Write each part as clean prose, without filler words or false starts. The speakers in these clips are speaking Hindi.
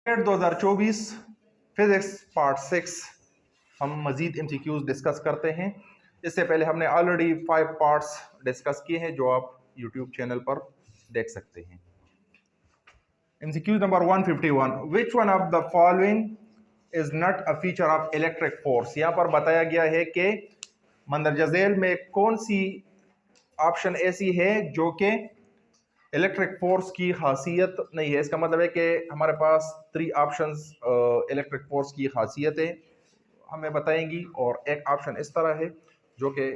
2024 फिजिक्स पार्ट 6 हम मज़ीद MCQs डिस्कस करते हैं। इससे पहले हमने ऑलरेडी 5 पार्ट्स डिस्कस किए हैं जो आप यूट्यूब चैनल पर देख सकते हैं। MCQ number 151, which one of the following is not a feature of electric force. यहाँ पर बताया गया है कि मंदरजा झेल में कौन सी ऑप्शन ऐसी है जो कि इलेक्ट्रिक फोर्स की खासियत नहीं है। इसका मतलब है कि हमारे पास 3 ऑप्शंस इलेक्ट्रिक फोर्स की खासियतें हमें बताएंगी और एक ऑप्शन इस तरह है जो कि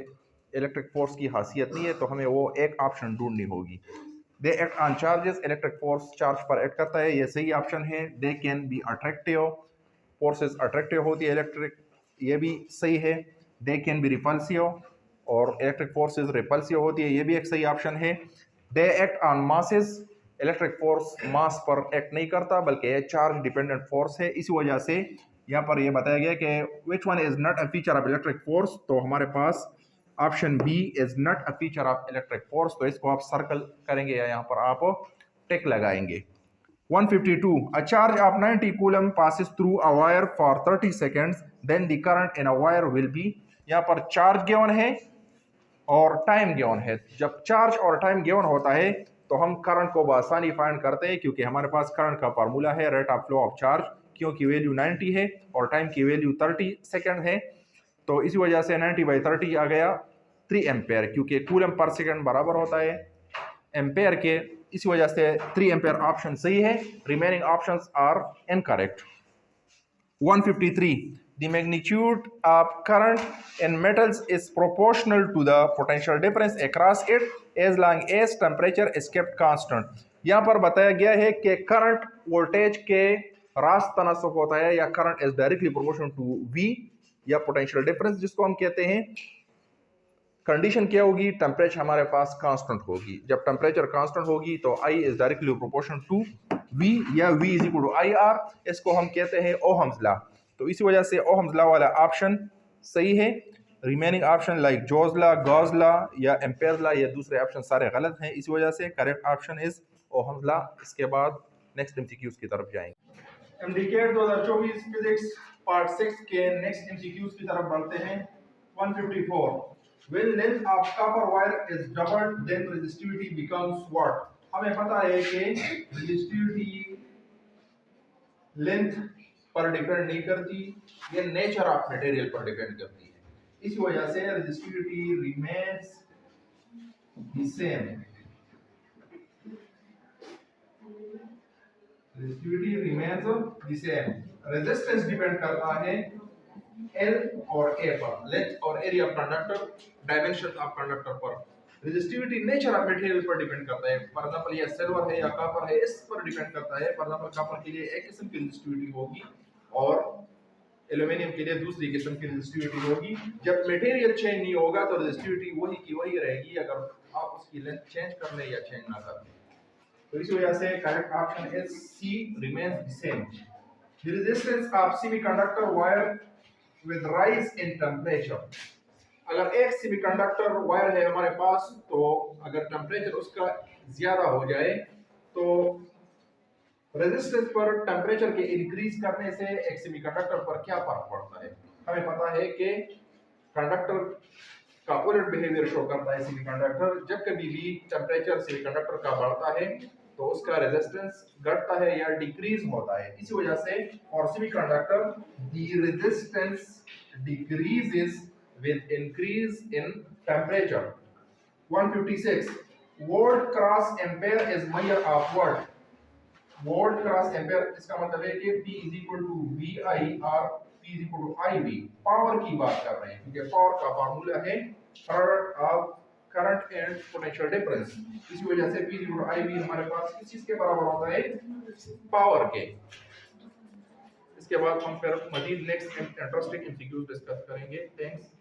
इलेक्ट्रिक फोर्स की खासियत नहीं है, तो हमें वो एक ऑप्शन ढूंढनी होगी। They act on charges, electric force charge पर एक्ट करता है, ये सही ऑप्शन है। They can be attractive, forces attractive होती है इलेक्ट्रिक, ये भी सही है। दे कैन बी रिपल्सिव, और इलेक्ट्रिक फोर्सेस रिपल्सिव होती है, ये भी एक सही ऑप्शन है। They act on masses, electric force mass पर एक्ट नहीं करता बल्कि ये चार्ज डिपेंडेंट फोर्स है। इसी वजह से यहाँ पर यह बताया गया कि which one is not a feature of electric force, तो हमारे पास option B is not a feature of electric force. तो इसको आप सर्कल करेंगे या यहाँ पर आप टिक लगाएंगे। 152, a charge of 90 coulomb passes through a wire for 30 seconds, then the current in a wire will be, यहाँ पर चार्ज गिवन है और टाइम गिवन है। जब चार्ज और टाइम गिवन होता है तो हम करंट को आसानी फाइंड करते हैं, क्योंकि हमारे पास करंट का फार्मूला है rate of flow of charge, क्योंकि वैल्यू 90 है और टाइम की वैल्यू 30 सेकंड है। तो इसी वजह से 90/30 आ गया 3 एम्पेयर, क्योंकि कूलम पर सेकंड बराबर होता है एम्पेयर के। इसी वजह से 3 एम्पेयर ऑप्शन सही है। Remaining options are incorrect. 153, the magnitude of current in metals is proportional to the potential difference across it as long as temperature is kept constant। यहाँ पर बताया गया है कि करंट वोल्टेज के रास्त तनासब होता है, या current is directly proportional to V, या पोटेंशियल डिफरेंस जिसको हम कहते हैं। कंडीशन क्या होगी? टेम्परेचर हमारे पास कांस्टेंट होगी। जब टेम्परेचर कांस्टेंट होगी तो I is directly proportional to V, या V is equal to IR। इसको हम कहते हैं ओहम्स लॉ। तो इसी वजह से ओहम्स लॉ वाला ऑप्शन सही है। रिमेनिंग ऑप्शन लाइक जोस लॉ, गॉस लॉ या एम्पेयर लॉ, ये दूसरे ऑप्शन सारे गलत हैं। इसी वजह से correct option is Ohm's law. इसके बाद नेक्स्ट MCQs की तरफ जाएंगे। MDCAT 2024 फिजिक्स पार्ट 6 के नेक्स्ट MCQs की तरफ बढ़ते हैं। 154, when length of copper wire is doubled then resistivity becomes what। हमें पता है कि resistivity लेंथ पर डिपेंड नहीं करती, ये नेचर ऑफ मटेरियल पर डिपेंड करती है। इस वजह से resistivity remains the same. Resistivity remains the same. Resistance depend करता है L और A पर, लेंथ और area of conductor, dimension of conductor पर। रेजिस्टिविटी नेचर ऑफ मटेरियल पर डिपेंड करता है। फॉर एग्जांपल ये सिल्वर है या कॉपर है, इस पर डिपेंड करता है। फॉर एग्जांपल कॉपर के लिए एक किस्म की रेजिस्टिविटी होगी और एल्यूमिनियम के लिए दूसरी किस्म की रेजिस्टिविटी होगी। जब मटेरियल चेंज नहीं होगा तो रेजिस्टिविटी वही की वही रहेगी, अगर आप उसकी लेंथ चेंज कर ले या चेंज ना कर ले। तो इस वजह से correct option is C, remains the same. The resistance of semiconductor wire with rise in temperature. अगर एक सेमीकंडक्टर वायर है हमारे पास, तो अगर टेम्परेचर उसका ज्यादा हो जाए तो रेजिस्टेंस पर टेम्परेचर के इंक्रीज करने से एक सेमीकंडक्टर पर क्या फर्क पड़ता है? हमें पता है कि कंडक्टर का उलट बिहेवियर शो करता है सेमीकंडक्टर। जब कभी भी टेम्परेचर सेमीकंडक्टर का बढ़ता है तो उसका रेजिस्टेंस घटता है या डिक्रीज होता है। इसी वजह से for semiconductor the resistance decreases with increase in temperature। 156, volt cross ampere is measure of what। volt cross ampere इसका मतलब है कि P is equal to VI और P is equal to IV। Power की बात कर रहे हैं, क्योंकि पावर का फार्मूला है product of current and potential difference. इसी वजह से P is equal to IV हमारे पास किस चीज के बराबर होता है? पावर के। इसके बाद हम फिर मजीद नेक्स्ट इंटरेस्टिंग MCQs डिस्कस करेंगे। थैंक्स।